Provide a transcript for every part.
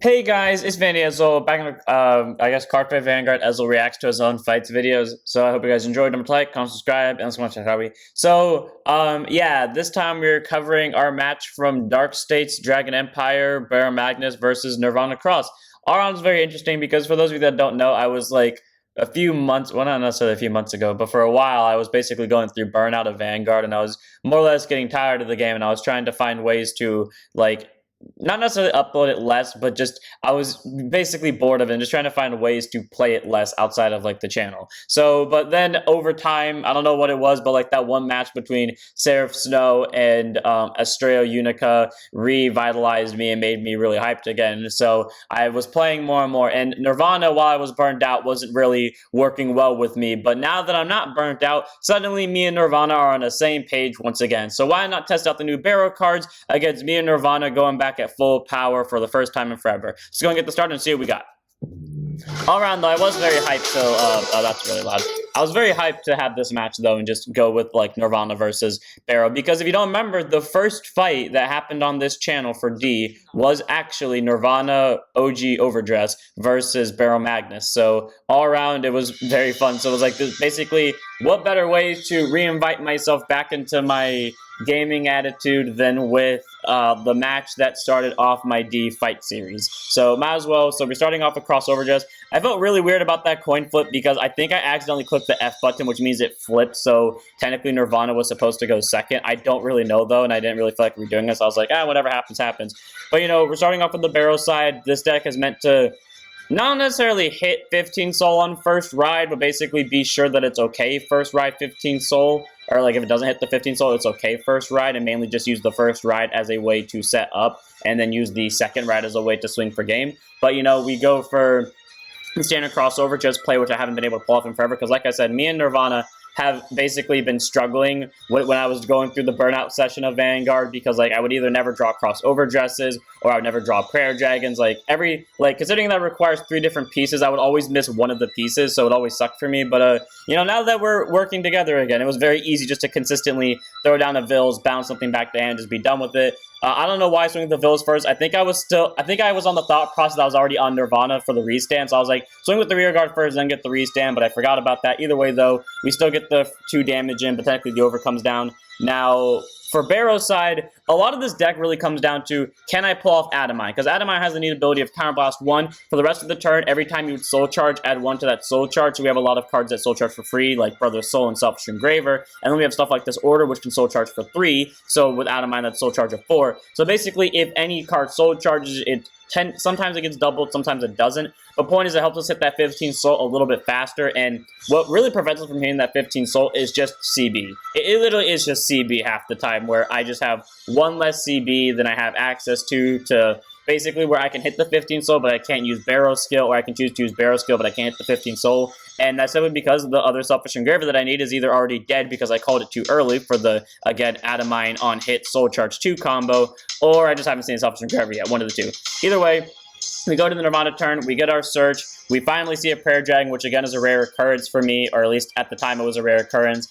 Hey guys, it's Vandy Ezel back in I guess Cardfight Vanguard. Ezel reacts to his own fights videos. So I hope you guys enjoyed. Don't like, comment, subscribe, and let's watch that hobby. Yeah, this time we're covering our match from Dark States Dragon Empire Baromagnes versus Nirvana Cross. Our round is very interesting because for those of you that don't know, I was like a few months, well, not necessarily a few months ago, but for a while, I was basically going through burnout of Vanguard, and I was more or less getting tired of the game, and I was trying to find ways to like not necessarily upload it less, but just I was basically bored of it and just trying to find ways to play it less outside of like the channel. So, but then over time, I don't know what it was, but like that one match between Seraph Snow and Estrella Unica revitalized me and made me really hyped again. So I was playing more and more, and Nirvana, while I was burned out, wasn't really working well with me. But now that I'm not burnt out, suddenly me and Nirvana are on the same page once again. So why not test out the new Barrow cards against me and Nirvana going back at full power for the first time in forever. Let's go and get the start and see what we got. All around though, I was very hyped, so oh, that's really loud. I was very hyped to have this match though and just go with like Nirvana versus Barrow, because if you don't remember, the first fight that happened on this channel for D was actually Nirvana OG Overdress versus Baromagnes. So all around it was very fun. So it was like this, basically, what better way to re-invite myself back into my gaming attitude than with the match that started off my D fight series. So might as well. So we're starting off with crossover dress. I felt really weird about that coin flip because I think I accidentally clicked the F button, which means it flipped. So technically Nirvana was supposed to go second. I don't really know though, and I didn't really feel like redoing this. I was like, whatever happens, happens. But you know, we're starting off with the Barrow side. This deck is meant to not necessarily hit 15 soul on first ride, but basically be sure that it's okay first ride 15 soul. Or like if it doesn't hit the 15 soul, it's okay first ride, and mainly just use the first ride as a way to set up, and then use the second ride as a way to swing for game. But you know, we go for standard crossover just play, which I haven't been able to pull off in forever, because like I said, me and Nirvana have basically been struggling when I was going through the burnout session of Vanguard, because like I would either never draw crossover dresses or I would never draw prayer dragons. Considering that requires 3 different pieces, I would always miss one of the pieces, so it always sucked for me. But you know, now that we're working together again, it was very easy just to consistently throw down a Vils, bounce something back to hand, just be done with it. I don't know why I swing the Vils first. I think I was on the thought process that I was already on Nirvana for the restand, so I was like, swing with the rear guard first, then get the restand, but I forgot about that. Either way, though, we still get the 2 damage in, but technically the over comes down. Now, for Barrow's side, a lot of this deck really comes down to, can I pull off Adamine? Because Adamine has the neat ability of Counterblast 1 for the rest of the turn. Every time you Soul Charge, add 1 to that Soul Charge. So we have a lot of cards that Soul Charge for free, like Brother's Soul and Selfish Engraver. And then we have stuff like this Order, which can Soul Charge for 3. So with Adamine, that's Soul Charge of 4. So basically, if any card Soul Charges, sometimes it gets doubled, sometimes it doesn't. But point is, it helps us hit that 15 soul a little bit faster, and what really prevents us from hitting that 15 soul is just CB. It literally is just CB half the time, where I just have 1 less CB than I have access to basically where I can hit the 15 soul, but I can't use Barrow skill, or I can choose to use Barrow skill, but I can't hit the 15 soul. And that's simply because the other Selfish Engraver that I need is either already dead because I called it too early for the, again, Adamine on hit Soul Charge 2 combo, or I just haven't seen a Selfish Engraver yet, one of the 2. Either way, we go to the Nirvana turn, we get our search, we finally see a Prayer Dragon, which again is a rare occurrence for me, or at least at the time it was a rare occurrence.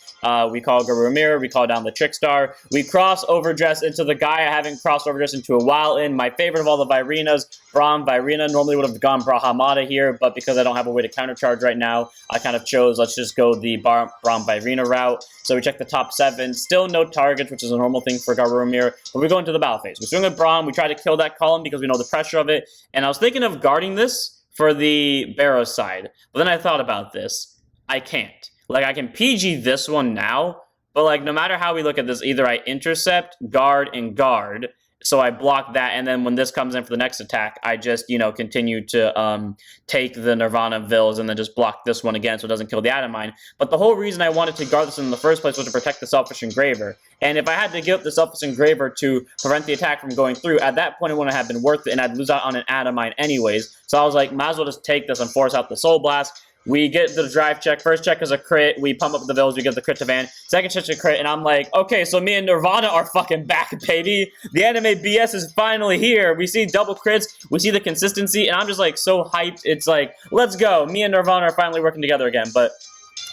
We call Guru Mirror, we call down the Trickstar, we cross Overdress into the guy I haven't crossed Overdress into a while in, my favorite of all the Virenas, Brahm Virena. Normally would have gone Brahamada here, but because I don't have a way to countercharge right now, I kind of chose, let's just go the Brahm Virena route. So we check the top 7, still no targets, which is a normal thing for Garurumir, but we go into the battle phase. We swing with Brahm, we try to kill that column because we know the pressure of it, and I was thinking of guarding this for the Barrow side, but then I thought about this. I can't. Like, I can PG this one now, but like, no matter how we look at this, either I intercept, guard, and guard, so I block that, and then when this comes in for the next attack, I just, you know, continue to take the Nirvana Vils and then just block this one again so it doesn't kill the Adamine. But the whole reason I wanted to guard this in the first place was to protect the Selfish Engraver. And if I had to give up the Selfish Engraver to prevent the attack from going through, at that point it wouldn't have been worth it, and I'd lose out on an Adamine anyways. So I was like, might as well just take this and force out the Soul Blast. We get the drive check. First check is a crit. We pump up the Vils. We give the crit to Van. Second check is a crit. And I'm like, okay, so me and Nirvana are fucking back, baby. The anime BS is finally here. We see double crits. We see the consistency. And I'm just like so hyped. It's like, let's go. Me and Nirvana are finally working together again. But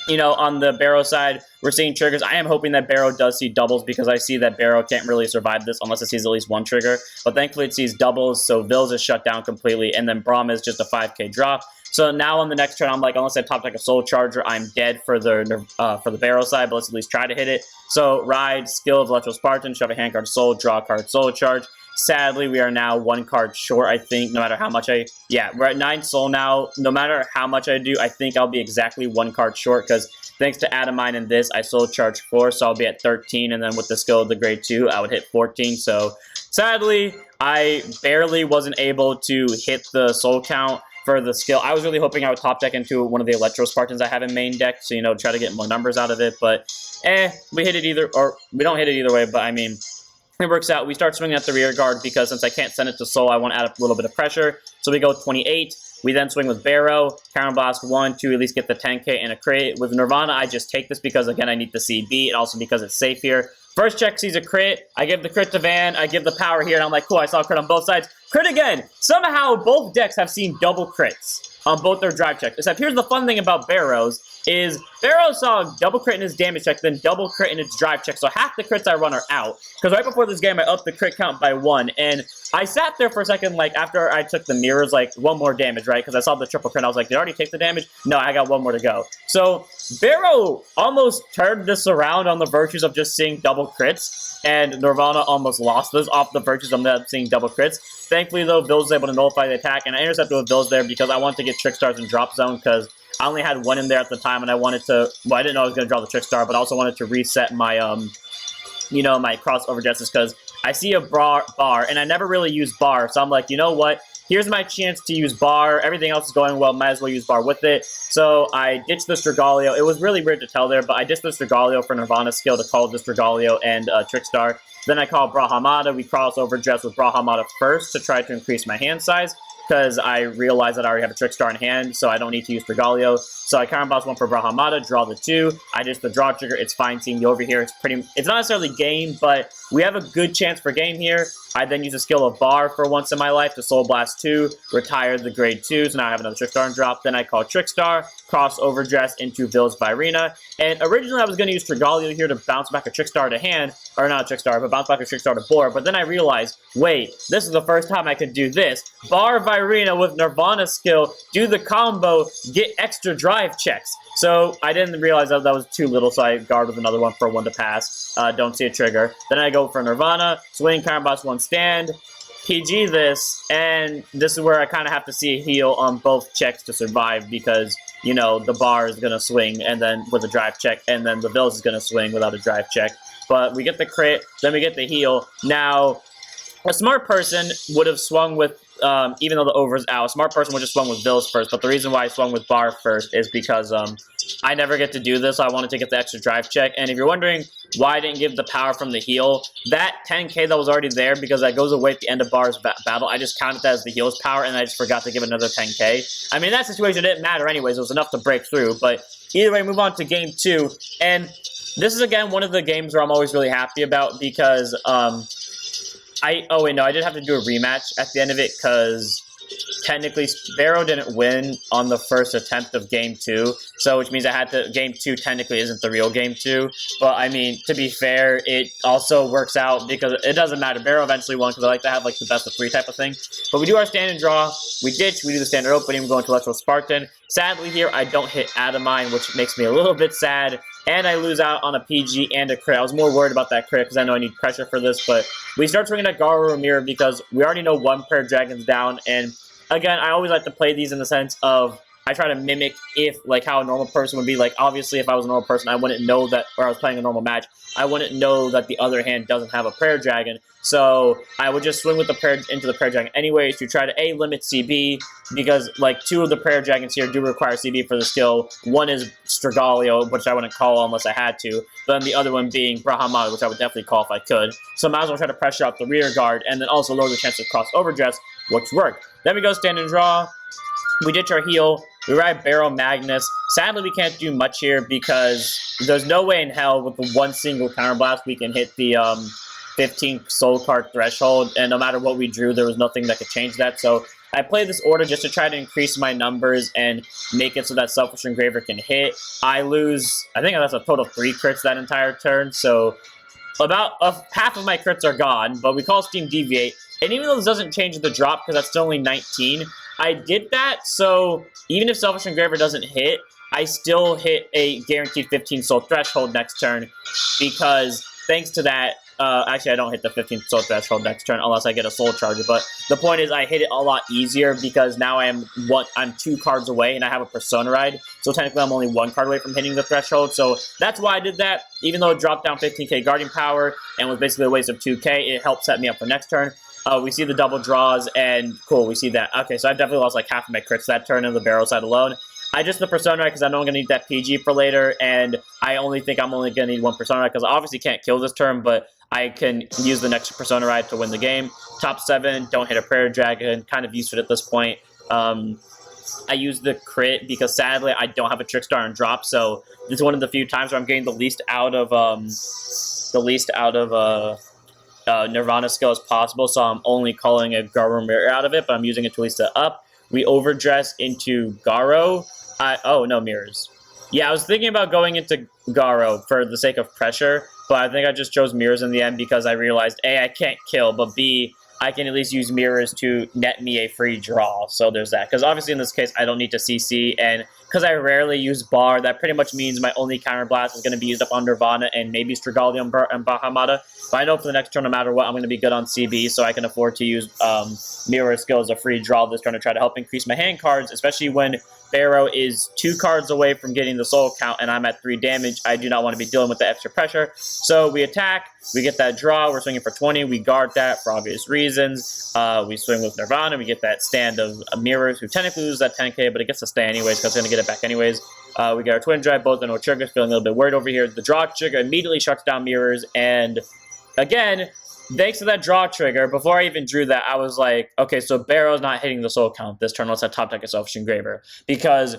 on the Barrow side, we're seeing triggers. I am hoping that Barrow does see doubles because I see that Barrow can't really survive this unless it sees at least one trigger. But thankfully it sees doubles, so Vils is shut down completely, and then Braum is just a 5k drop. So now on the next turn, I'm like, unless I top deck a Soul Charger, I'm dead for the Barrow side, but let's at least try to hit it. So ride, skill of Electro Spartan, shove a hand card Soul, draw a card Soul Charge. Sadly, we are now one card short, I think, no matter how much yeah, we're at 9 soul now. No matter how much I do, I think I'll be exactly one card short, because thanks to Adamine and this, I soul charge 4, so I'll be at 13, and then with the skill of the grade 2, I would hit 14, so sadly, I barely wasn't able to hit the soul count for the skill. I was really hoping I would top deck into one of the Electro Spartans I have in main deck, so, try to get more numbers out of it, but, we hit it either, or we don't hit it either way, but, I mean, it works out. We start swinging at the rear guard because since I can't send it to soul, I want to add a little bit of pressure. So we go 28. We then swing with Barrow, Counter Blast 1 to at least get the 10k and a crit. With Nirvana, I just take this because, again, I need the CB and also because it's safe here. First check sees a crit. I give the crit to Van. I give the power here, and I'm like, cool, I saw a crit on both sides. Crit again! Somehow, both decks have seen double crits on both their drive checks. Except here's the fun thing about Barrows, is Barrow saw double crit in his damage check, then double crit in its drive check, so half the crits I run are out. Because right before this game, I upped the crit count by 1, and I sat there for a second, like, after I took the mirrors, like, 1 more damage, right? Because I saw the triple crit, I was like, did I already take the damage? No, I got 1 more to go. So, Barrow almost turned this around on the virtues of just seeing double crits, and Nirvana almost lost this off the virtues of not seeing double crits. Thankfully, though, Vils was able to nullify the attack, and I intercepted with Vils there because I wanted to get Trick Stars in drop zone, because I only had 1 in there at the time, and I wanted to, well, I didn't know I was going to draw the Trick Star, but I also wanted to reset my, my crossover justice, because I see a bar, and I never really use bar, so I'm like, you know what? Here's my chance to use bar. Everything else is going well. Might as well use bar with it. So I ditched the Stragaglio. It was really weird to tell there, but I ditched the Stragaglio for Nirvana's skill to call the Stragaglio and Trickstar. Then I call Baromagnes. We crossover dress with Baromagnes first to try to increase my hand size, because I realized that I already have a Trickstar in hand, so I don't need to use Stragaglio. So I Counter Blast 1 for Baromagnes, draw the 2. I just the draw trigger. It's fine seeing you over here. It's not necessarily game, but we have a good chance for game here. I then use a skill of Bar for once in my life to Soul Blast 2, retire the grade 2, so now I have another Trickstar and drop. Then I call Trickstar, cross overdress into Vils Virena. And originally I was going to use Stragaglio here to bounce back a Trickstar to hand, or not a Trickstar, but bounce back a Trickstar to board. But then I realized, wait, this is the first time I could do this. Bar Virena with Nirvana's skill, do the combo, get extra drive checks. So I didn't realize that was too little, so I guard with another one for 1 to pass. Don't see a trigger. Then I go for Nirvana, swing, Counter Blast 1 stand, PG this, and this is where I kind of have to see a heal on both checks to survive, because, the bar is going to swing, and then with a drive check, and then the Vils is going to swing without a drive check. But we get the crit, then we get the heal. Now, a smart person would have swung with, even though the over is out, a smart person would have swung with Vils first, but the reason why I swung with bar first is because, I never get to do this, so I wanted to get the extra drive check. And if you're wondering why I didn't give the power from the heal, that 10k that was already there, because that goes away at the end of bar's battle, I just counted that as the heal's power, and I just forgot to give another 10k. I mean, that situation didn't matter anyways, it was enough to break through, but either way, move on to game 2, and this is, again, one of the games where I'm always really happy about, because, oh wait, no, I did have to do a rematch at the end of it, because technically, Barrow didn't win on the first attempt of Game 2, so which means I had to, Game 2 technically isn't the real Game 2, but I mean, to be fair, it also works out, because it doesn't matter. Barrow eventually won, because I like to have, like, the best of 3 type of thing. But we do our stand and draw, we ditch, we do the standard opening, we go into Electro Spartan. Sadly here, I don't hit Adamine, which makes me a little bit sad, and I lose out on a PG and a crit. I was more worried about that crit, because I know I need pressure for this, but we start swinging at Garu Mirror, because we already know 1 pair of dragons down, and again, I always like to play these in the sense of, I try to mimic how a normal person would be. Like, obviously, if I was a normal person, I wouldn't know that, or I was playing a normal match, I wouldn't know that the other hand doesn't have a prayer dragon. So I would just swing with the prayer into the prayer dragon anyways to try to limit CB, because like 2 of the prayer dragons here do require CB for the skill. One is Stragaglio, which I wouldn't call unless I had to. But then the other one being Baromagnes, which I would definitely call if I could. So I might as well try to pressure out the rear guard and then also lower the chance of cross overdress, which worked. Then we go stand and draw. We ditch our heal. We ride Baromagnes. Sadly, we can't do much here because there's no way in hell with the 1 single counterblast we can hit the 15 soul card threshold, and no matter what we drew, there was nothing that could change that. So I played this order just to try to increase my numbers and make it so that Selfish Engraver can hit. I lose, I think that's a total of 3 crits that entire turn, so about half of my crits are gone, but we call Steam Deviate. And even though this doesn't change the drop, because that's still only 19, I did that, so even if Selfish Engraver doesn't hit, I still hit a guaranteed 15 soul threshold next turn, because thanks to that, actually I don't hit the 15 soul threshold next turn unless I get a soul charger, but the point is I hit it a lot easier because now I'm 2 cards away and I have a Persona Ride, so technically I'm only 1 card away from hitting the threshold, so that's why I did that. Even though it dropped down 15k Guardian Power and was basically a waste of 2k, it helped set me up for next turn. We see the double draws, and cool, we see that. Okay, so I definitely lost like half of my crits that turn in the barrel side alone. I just the Persona because I know I'm going to need that PG for later, and I only think I'm only going to need 1 Persona Ride because I obviously can't kill this turn, but I can use the next Persona Ride to win the game. Top 7, don't hit a Prayer Dragon, kind of used it at this point. I use the crit because sadly I don't have a Trickstar and drop, so this is one of the few times where I'm getting the least out of Nirvana skill as possible, so I'm only calling a Garo Mirror out of it, but I'm using it to at least up. We overdress into Garo. Oh, no, mirrors. Yeah, I was thinking about going into Garo for the sake of pressure, but I think I just chose mirrors in the end because I realized, A, I can't kill, but B, I can at least use mirrors to net me a free draw, so there's that. Because obviously in this case, I don't need to CC, and because I rarely use Bar, that pretty much means my only counterblast is going to be used up on Nirvana and maybe Strigalium and Bahamada. But I know for the next turn, no matter what, I'm going to be good on CB, so I can afford to use Mirror Skill as a free draw this turn to try to help increase my hand cards, especially when Barrow is 2 cards away from getting the soul count, and I'm at 3 damage. I do not want to be dealing with the extra pressure. So we attack, we get that draw, we're swinging for 20, we guard that for obvious reasons. We swing with Nirvana, we get that stand of Mirrors, who technically loses that 10k, but it gets to stay anyways, because it's going to get it back anyways. We get our Twin Drive, both on no triggers, feeling a little bit worried over here. The draw trigger immediately shuts down Mirrors, and again, thanks to that draw trigger, before I even drew that, I was like, okay, so Barrow's not hitting the soul count this turn unless I top deck a Selfish Engraver. Because,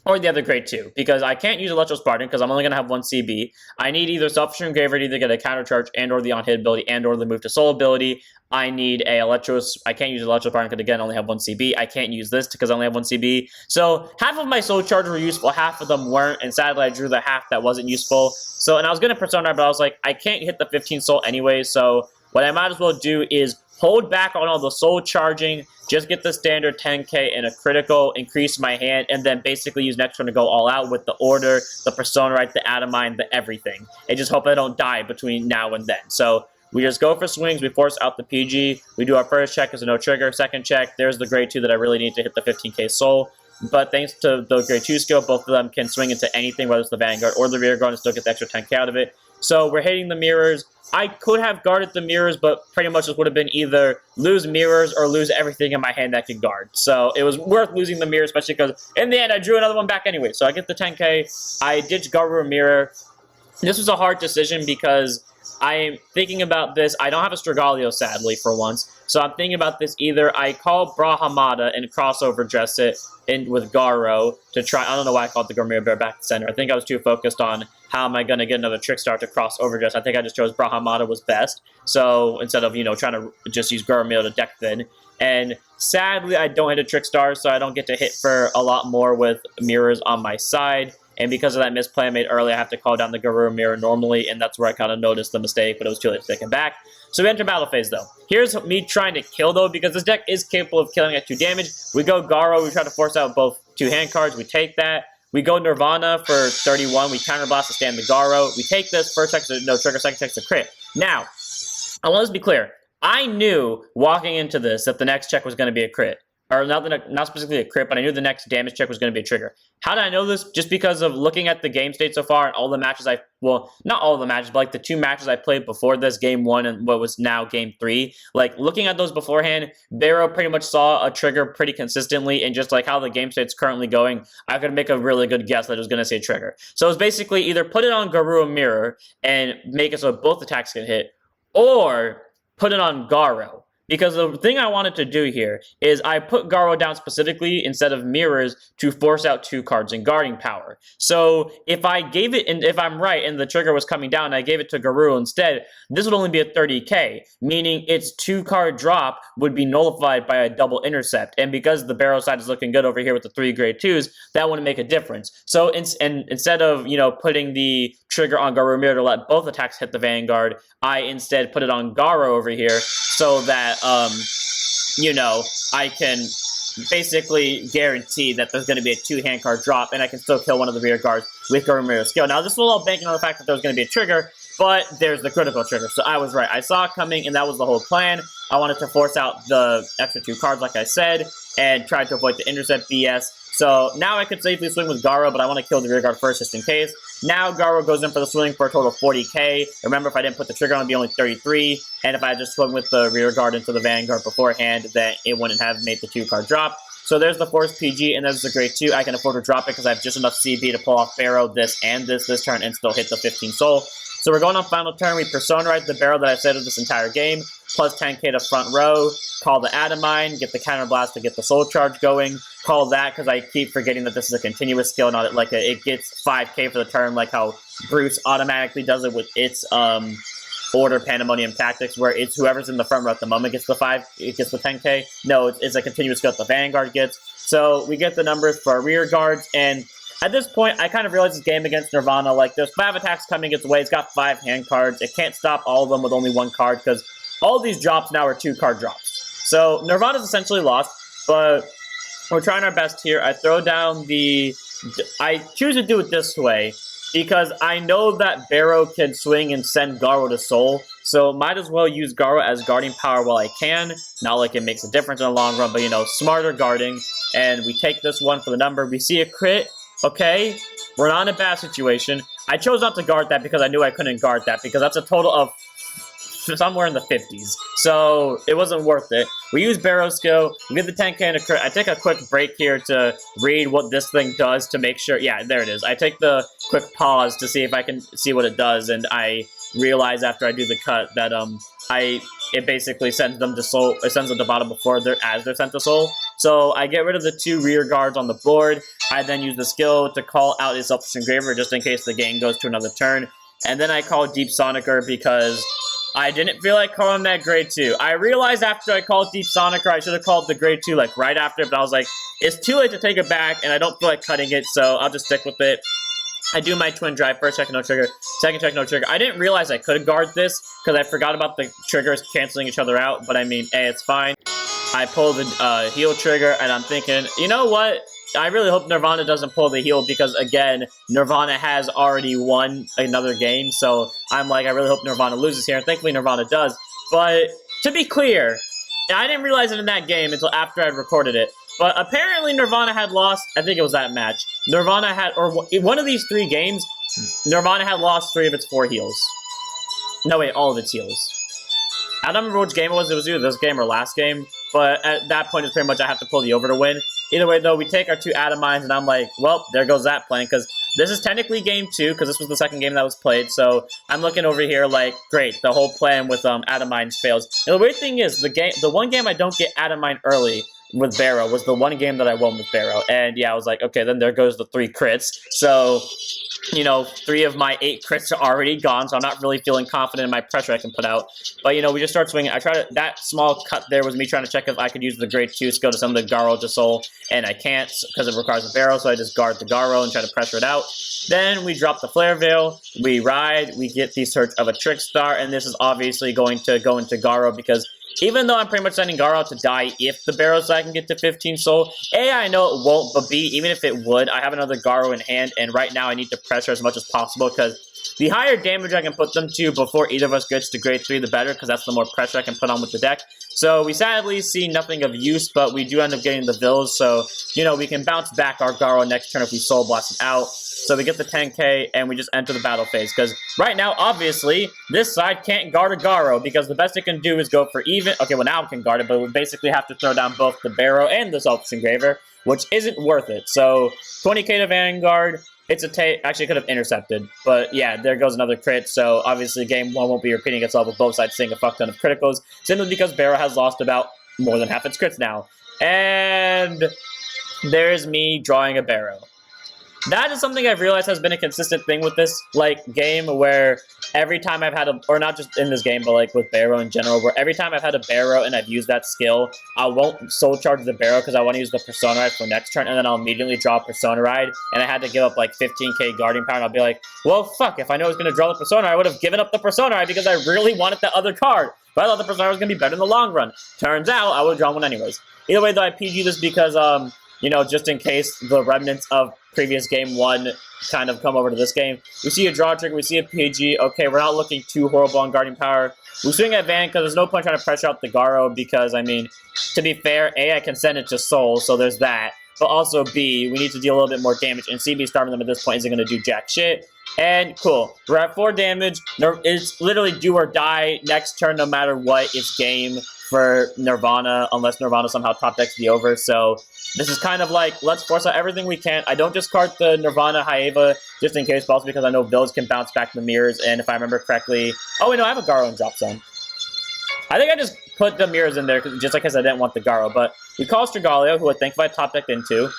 or the other grade 2, because I can't use Electro Spartan because I'm only going to have 1 CB. I need either Selfish Engraver to either get a counter charge and or the on-hit ability and or the move to soul ability. I need a I can't use Electro Spartan because again, I only have 1 CB. I can't use this because I only have 1 CB. So half of my soul charges were useful, half of them weren't, and sadly I drew the half that wasn't useful. So, and I was going to Persona, but I was like, I can't hit the 15 soul anyway, so what I might as well do is hold back on all the soul charging, just get the standard 10k and a critical, increase my hand, and then basically use next turn to go all out with the order, the Persona Rite, the Atomine, the everything. And just hope I don't die between now and then. So we just go for swings, we force out the PG, we do our first check as a no trigger, second check, there's the grade 2 that I really need to hit the 15k soul. But thanks to the grade 2 skill, both of them can swing into anything, whether it's the Vanguard or the Rearguard, and still get the extra 10k out of it. So we're hitting the mirrors. I could have guarded the mirrors, but pretty much it would have been either lose mirrors or lose everything in my hand that could guard. So it was worth losing the mirror, especially because in the end I drew another one back anyway. So I get the 10k, I ditch Garu Mirror. This was a hard decision because I'm thinking about this. I don't have a Strigalio, sadly, for once. So I'm thinking about this. Either I call Brahamada and crossover dress it in with Garo to try. I don't know why I called the Gormir Bear back to center. I think I was too focused on how am I going to get another Trickstar to cross overdress. I think I just chose Brahamada was best. So instead of, trying to just use Gormir to deck thin. And sadly, I don't hit a Trickstar, so I don't get to hit for a lot more with mirrors on my side. And because of that misplay I made earlier, I have to call down the Guru Mirror normally, and that's where I kind of noticed the mistake, but it was too late to take it back. So we enter battle phase, though. Here's me trying to kill, though, because this deck is capable of killing at 2 damage. We go Garo, we try to force out both 2 hand cards, we take that. We go Nirvana for 31, we counterblast to stand the Garo. We take this, first check no trigger, second check's a crit. Now, I want to be clear. I knew walking into this that the next check was going to be a crit. Or not specifically a crit, but I knew the next damage check was going to be a trigger. How did I know this? Just because of looking at the game state so far and all the matches well, not all the matches, but like the 2 matches I played before this, game 1 and what was now game 3. Like looking at those beforehand, Barrow pretty much saw a trigger pretty consistently, and just like how the game state's currently going, I could make a really good guess that it was going to say trigger. So it was basically either put it on Garua Mirror and make it so both attacks can hit, or put it on Garo. Because the thing I wanted to do here is I put Garo down specifically instead of mirrors to force out 2 cards in guarding power. So if I gave it, and if I'm right and the trigger was coming down and I gave it to Garou instead, this would only be a 30k, meaning its 2-card drop would be nullified by a double intercept. And because the Barrow side is looking good over here with the 3 grade 2s, that wouldn't make a difference. So instead of, putting the trigger on Garou mirror to let both attacks hit the Vanguard, I instead put it on Garo over here so that, I can basically guarantee that there's going to be a 2-hand card drop, and I can still kill one of the rear guards with Garou mirror skill. Now, this was all banking on the fact that there was going to be a trigger, but there's the critical trigger, so I was right. I saw it coming, and that was the whole plan. I wanted to force out the extra 2 cards, like I said, and try to avoid the intercept BS. So now I could safely swing with Garo, but I want to kill the rear guard first just in case. Now Garo goes in for the swing for a total of 40k. Remember, if I didn't put the trigger on, it would be only 33. And if I just swung with the rear guard into the Vanguard beforehand, then it wouldn't have made the 2-card drop. So there's the Force PG, and there's the grade 2. I can afford to drop it because I have just enough CB to pull off Barrow, this, and this turn, and still hit the 15 soul. So we're going on final turn. We Persona Ride the Barrow that I said of this entire game, plus 10k to front row, call the Adamine, get the Counter Blast to get the Soul Charge going, call that because I keep forgetting that this is a continuous skill, not like it gets 5k for the turn, like how Bruce automatically does it with its Order Pandemonium Tactics, where it's whoever's in the front row at the moment gets the 10k. No, it's a continuous skill that the Vanguard gets. So we get the numbers for our rear guards, and at this point, I kind of realized this game against Nirvana, like, there's 5 attacks coming its way. It's got 5 hand cards. It can't stop all of them with only 1 card, because all these drops now are 2-card drops. So Nirvana's essentially lost, but we're trying our best here. I throw down I choose to do it this way, because I know that Barrow can swing and send Garo to Soul, so might as well use Garo as guarding power while I can. Not like it makes a difference in the long run, but, smarter guarding. And we take this one for the number. We see a crit. Okay, we're not in a bad situation. I chose not to guard that because I knew I couldn't guard that, because that's a total of somewhere in the 50s. So it wasn't worth it. We use Barrow skill, we get the 10k and a crit. I take a quick break here to read what this thing does to make sure. Yeah, there it is. I take the quick pause to see if I can see what it does, and I realize after I do the cut that it basically sends them to Soul. It sends them to bottom before they're sent to Soul. So I get rid of the 2 rear guards on the board. I then use the skill to call out his Selfish Engraver just in case the game goes to another turn. And then I call Deep Sonicer because I didn't feel like calling that grade 2. I realized after I called Deep Sonicer, I should have called the grade 2 like right after, but I was like, it's too late to take it back, and I don't feel like cutting it, so I'll just stick with it. I do my Twin Drive first, check no trigger, second check no trigger. I didn't realize I could guard this because I forgot about the triggers canceling each other out, but I mean, hey, it's fine. I pull the heal trigger, and I'm thinking, you know what? I really hope Nirvana doesn't pull the heal because, again, Nirvana has already won another game, so I'm like, I really hope Nirvana loses here, and thankfully Nirvana does. But to be clear, I didn't realize it in that game until after I'd recorded it, but apparently Nirvana had lost, I think it was that match. Nirvana had, or one of these 3 games, Nirvana had lost 3 of its 4 heals. No, wait, all of its heals. I don't remember which game it was either this game or last game, but at that point, it's pretty much I have to pull the over to win. Either way, though, we take our 2 Adamines, and I'm like, well, there goes that plan, because this is technically game 2, because this was the second game that was played, so I'm looking over here like, great, the whole plan with Adamines fails. And the weird thing is, the one game I don't get Adamine early with Barrow was the one game that I won with Barrow, and yeah, I was like, okay, then there goes the 3 crits, so 3 of my 8 crits are already gone, so I'm not really feeling confident in my pressure I can put out. But, we just start swinging. That small cut there was me trying to check if I could use the grade 2 skill to summon the Garo to Soul, and I can't because it requires a Barrow, so I just guard the Garo and try to pressure it out. Then we drop the Flare Veil, we ride, we get the Search of a Trickstar, and this is obviously going to go into Garo because even though I'm pretty much sending Garo out to die if the Barrow side can get to 15 soul, A, I know it won't, but B, even if it would, I have another Garo in hand, and right now I need to pressure as much as possible, because the higher damage I can put them to before either of us gets to grade 3, the better, because that's the more pressure I can put on with the deck. So we sadly see nothing of use, but we do end up getting the Vills, so, we can bounce back our Garo next turn if we Soul Blast it out. So we get the 10k, and we just enter the battle phase, because right now, obviously, this side can't guard a Garo, because the best it can do is go for even. Okay, well, now it can guard it, but we basically have to throw down both the Barrow and the Selfish Engraver, which isn't worth it. So 20k to Vanguard, It's a take. Actually, could have intercepted. But yeah, there goes another crit. So obviously, game 1 won't be repeating itself with both sides seeing a fuck ton of criticals. Simply because Barrow has lost about more than half its crits now. And there's me drawing a Barrow. That is something I've realized has been a consistent thing with this, like, game, where every time I've had a, or not just in this game, but, like, with Barrow in general, where every time I've had a Barrow and I've used that skill, I won't soul charge the Barrow because I want to use the Persona Ride for next turn, and then I'll immediately draw Persona Ride, and I had to give up, like, 15k guarding power, and I'll be like, well, fuck, if I know I was going to draw the Persona, I would have given up the Persona Ride because I really wanted that other card, but I thought the Persona was going to be better in the long run. Turns out, I would have drawn one anyways. Either way, though, I PG this because, you know, just in case the remnants of previous game 1 kind of come over to this game. We see a draw trigger, we see a PG. Okay, we're not looking too horrible on guarding power. We swing at Van because there's no point trying to pressure out the Garo because, I mean, to be fair, A, I can send it to Soul, so there's that. But also, B, we need to deal a little bit more damage, and CB starving them at this point isn't going to do jack shit. And cool, we're at 4 damage. It's literally do or die next turn no matter what. It's game for Nirvana, unless Nirvana somehow top decks the over. So this is kind of like, let's force out everything we can. I don't discard the Nirvana Haeva just in case, but also because I know Village can bounce back the mirrors, and if I remember correctly... Oh, wait, no, I have a Garo in Drop Zone. I think I just put the mirrors in there just because I didn't want the Garo, but we call Strigallio, who I think if I top decked into.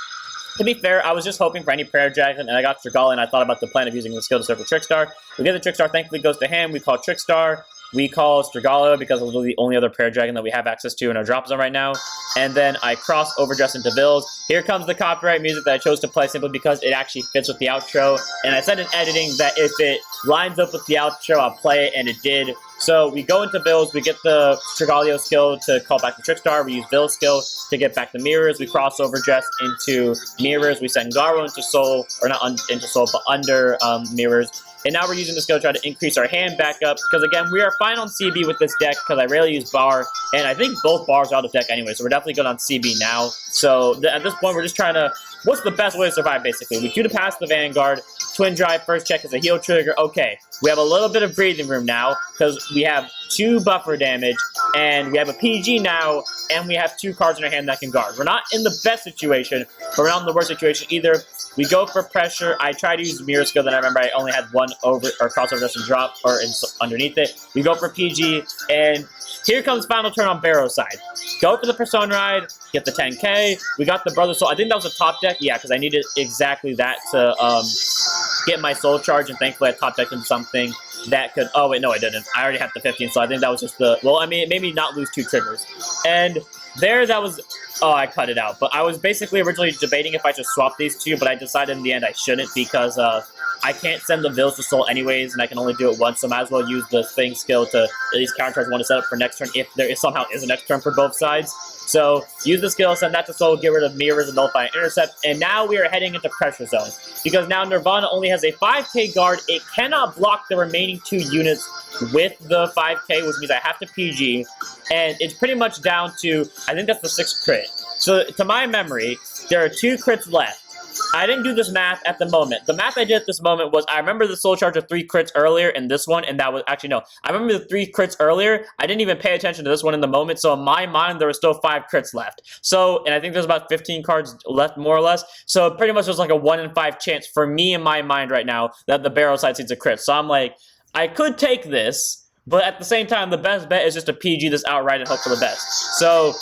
To be fair, I was just hoping for any Prayer Dragon, and I got Strigallio, and I thought about the plan of using the skill to serve a Trickstar. We get the Trickstar, thankfully goes to him, we call Trickstar. We call Strigallio because it's literally the only other Prayer Dragon that we have access to in our drop zone right now. And then I cross Overdress into Vills. Here comes the copyright music that I chose to play simply because it actually fits with the outro. And I said in editing that if it lines up with the outro, I'll play it, and it did. So we go into Vills, we get the Strigallio skill to call back the Trickstar, we use Vill's skill to get back the Mirrors, we cross Overdress into Mirrors, we send Garo into Soul, or not into Soul, but under Mirrors. And now we're using the skill to try to increase our hand back up, because again, we are fine on CB with this deck, because I rarely use Bar, and I think both Bars are out of deck anyway, so we're definitely good on CB now. So at this point, we're just trying to, what's the best way to survive, basically? We do to pass the Vanguard, Twin Drive, first check is a heal trigger, okay. We have a little bit of breathing room now, because we have 2 buffer damage, and we have a PG now, and we have 2 cards in our hand that can guard. We're not in the best situation, but we're not in the worst situation either. We go for pressure. I try to use Mirror skill, then I remember I only had 1 over or crossover just and drop or underneath it. We go for PG, and here comes final turn on Barrow's side. Go for the Persona Ride, get the 10k. We got the Brother Soul. I think that was a top deck, yeah, because I needed exactly that to get my soul charge, and thankfully I top decked into something that could, oh wait, no I didn't. I already had the 15, so I think that was just the, well, I mean, it made me not lose 2 triggers. And there, that was, oh, I cut it out. But I was basically originally debating if I should swap these 2, but I decided in the end I shouldn't because I can't send the Vills to Soul anyways, and I can only do it once, so I might as well use the Thing skill to at least countercharge one to set up for next turn if there is somehow is a next turn for both sides. So use the skill, send that to Soul, get rid of Mirrors and Nullify and Intercept, and now we are heading into Pressure Zone. Because now Nirvana only has a 5k guard, it cannot block the remaining 2 units with the 5k, which means I have to PG, and it's pretty much down to, I think that's the 6th crit. So to my memory, there are 2 crits left. I didn't do this math at the moment. The math I did at this moment was, I remember the soul charge of 3 crits earlier in this one, and that was, actually no, I remember the 3 crits earlier. I didn't even pay attention to this one in the moment, so in my mind, there were still 5 crits left. So, and I think there's about 15 cards left, more or less. So pretty much there's like a 1 in 5 chance for me in my mind right now that the Barrow side sees a crit. So I'm like, I could take this, but at the same time, the best bet is just to PG this outright and hope for the best. So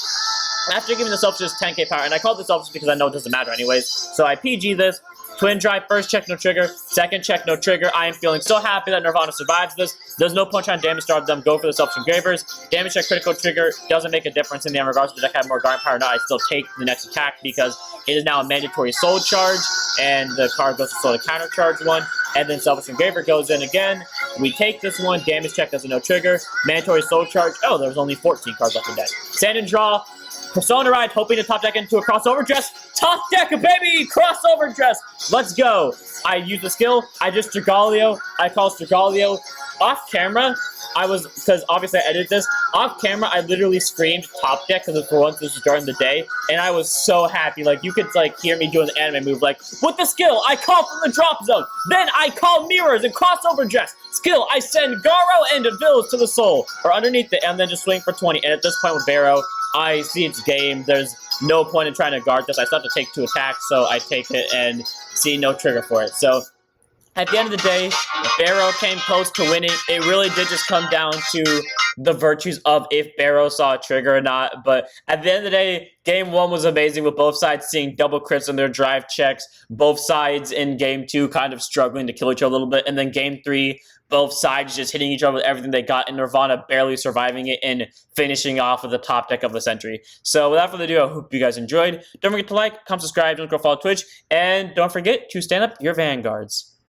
after giving the self just 10k power, and I call this self just because I know it doesn't matter anyways, so I PG this, Twin Drive, first check, no trigger, second check, no trigger. I am feeling so happy that Nirvana survives this. There's no point trying to damage starve them, go for the self engravers. Damage check, critical trigger, doesn't make a difference in the end, regardless of the deck have more guard power or not, I still take the next attack because it is now a mandatory soul charge, and the card goes to soul to counter charge one, and then Selfish Engraver goes in again. We take this one, damage check does a no trigger, mandatory soul charge, oh, there was only 14 cards left in deck. Sand and draw, Persona Ride, hoping to top deck into a crossover dress. Top deck, baby! Crossover dress! Let's go! I use the skill. I just Strigallio. I call Strigallio. Off camera, I was, because obviously I edited this, off camera I literally screamed top deck because for once this was during the day, and I was so happy. Like, you could like hear me doing the anime move, like, with the skill, I call from the drop zone, then I call mirrors and crossover dress. Skill, I send Garo and Vills to the soul, or underneath it, and then just swing for 20. And at this point with Barrow, I see it's game. There's no point in trying to guard this. I still have to take 2 attacks, so I take it and see no trigger for it. So at the end of the day, Barrow came close to winning. It really did just come down to the virtues of if Barrow saw a trigger or not. But at the end of the day, game 1 was amazing with both sides seeing double crits on their drive checks. Both sides in game 2 kind of struggling to kill each other a little bit. And then game 3, both sides just hitting each other with everything they got, and Nirvana barely surviving it and finishing off with the top deck of the century. So without further ado, I hope you guys enjoyed. Don't forget to like, comment, subscribe, don't go follow Twitch, and don't forget to stand up your vanguards.